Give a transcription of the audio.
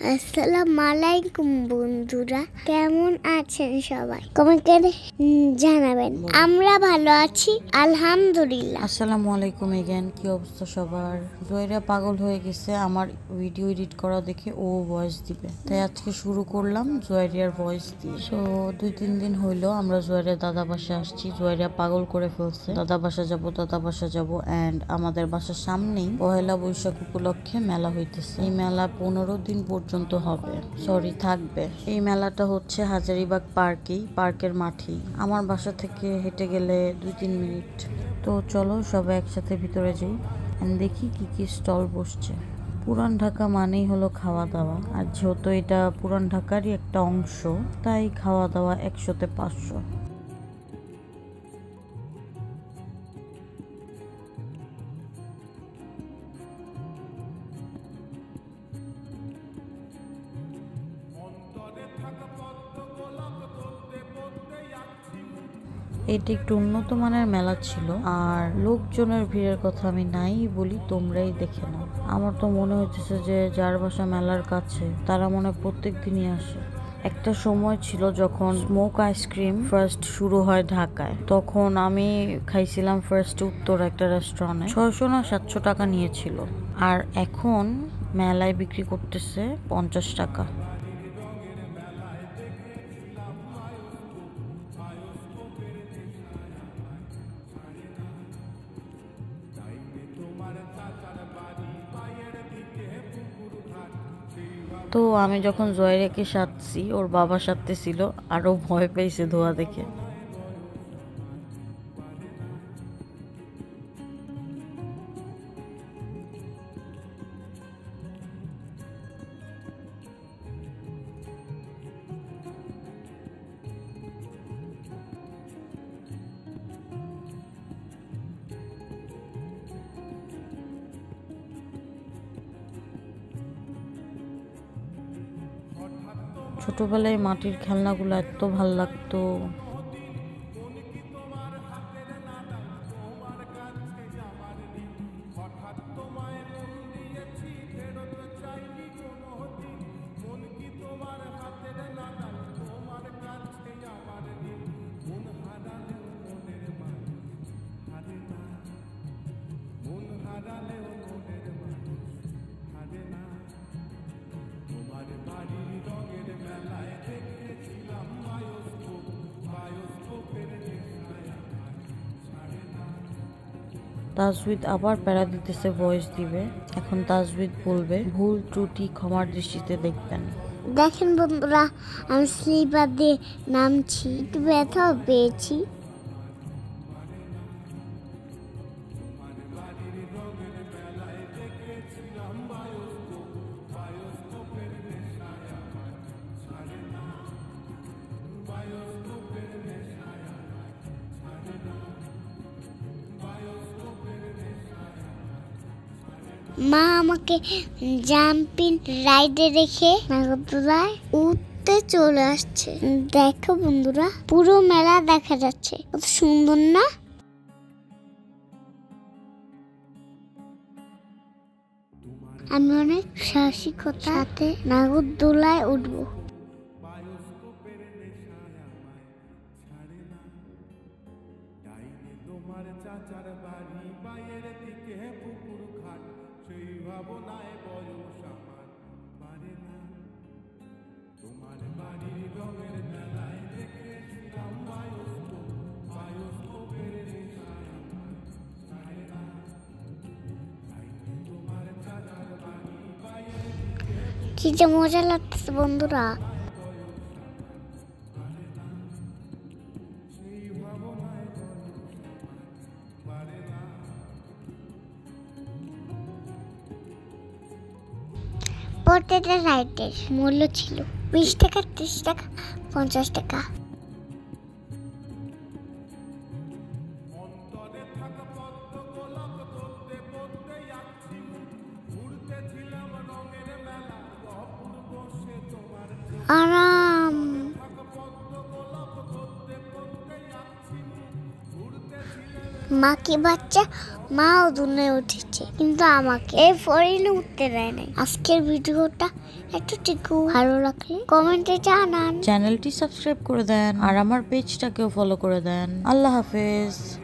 আসসালামু আলাইকুম বন্ধুরা, কেমন আছেন সবাই? কমেন্টে জানাবেন। আমরা ভালো আছি আলহামদুলিল্লাহ। আসসালামু আলাইকুম এগেন। কি অবস্থা সবার? জয়রা পাগল হয়ে গেছে আমার ভিডিও এডিট করা দেখে, ও ভয়েস দিবে, তাই আজকে শুরু করলাম জয়রিয়ার ভয়েস দিয়ে। সো 2-3 দিন হইলো আমরা জয়রিয়ার দাদা বাসা আসছি। জয়রিয়া পাগল করে ফেলছে, দাদা বাসা যাবো অ্যান্ড আমাদের বাসার সামনেই পহেলা বৈশাখ উপলক্ষে মেলা হইতেছে। এই মেলা 15 দিন পর্যন্ত থাকবে। এই মেলাটা হচ্ছে হাজারীবাগ পার্কের মাঠেই। আমার বাসা থেকে হেঁটে গেলে 2-3 মিনিট। তো চলো সবাই একসাথে ভিতরে যাই, দেখি কি স্টল বসছে। পুরান ঢাকা মানেই হলো খাওয়া দাওয়া, আর যেহেতু এটা পুরান ঢাকারই একটা অংশ, তাই খাওয়া দাওয়া 100-তে 500। এটি একটু উন্নত মানের মেলা ছিল, আর লোকজনের ভিড়ের কথা আমি নাই বলি, তোমরাই দেখে নাও। আমার তো মনে হচ্ছে যে যার বাসা মেলার কাছে তারা মনে প্রত্যেক দিনই আসে। একটা সময় ছিল যখন স্মোক আইসক্রিম ফার্স্ট শুরু হয় ঢাকায়, তখন আমি খাইছিলাম ফার্স্ট উত্তর একটা রেস্টুরেন্টে। 600 না 700 টাকা নিয়েছিল, আর এখন মেলায় বিক্রি করতেছে 50 টাকা। তো আমি যখন জয়রাকে সাধছি, ওর বাবা সাধতেছিল, আরো ভয় পেয়েছে ধোয়া দেখে। ছোটবেলায় মাটির খেলনাগুলো এত ভাল লাগতো। তাজউইদ আবার প্যারা দিতেছে, ভয়েস দিবে। এখন তাজউইদ বলবে, ভুল ত্রুটি ক্ষমার দৃষ্টিতে দেখবেন। দেখেন বন্ধুরা, আমি স্লিপার দিয়ে নামছি, একটু ব্যথাও পেয়েছি। মা আমাকে জাম্পিং রাইডে রেখে নাগরদোলায় উঠতে চলে আসছে। দেখো বন্ধুরা, পুরো মেলা দেখা যাচ্ছে, কত সুন্দর না? আমি অনেক সাহসিকতার সাথে নাগরদোলায় উঠবো। কি যে মজা লাগতেছে বন্ধুরা। প্রত্যেকটা রাইডের মূল্য ছিল 20 টাকা, 30 টাকা, 50 টাকা। আরাম। মা কি বাচ্চা, মাও দুনে উঠেছে, কিন্তু আমাকে এই ফরিনে উঠতে দেয় নাই। আজকের ভিডিওটা এতটুকু ভালো লাগলে কমেন্টে জানান। চ্যানেলটি সাবস্ক্রাইব করে দেন আর আমার পেজটাকেও ফলো করে দেন। আল্লাহ হাফেজ।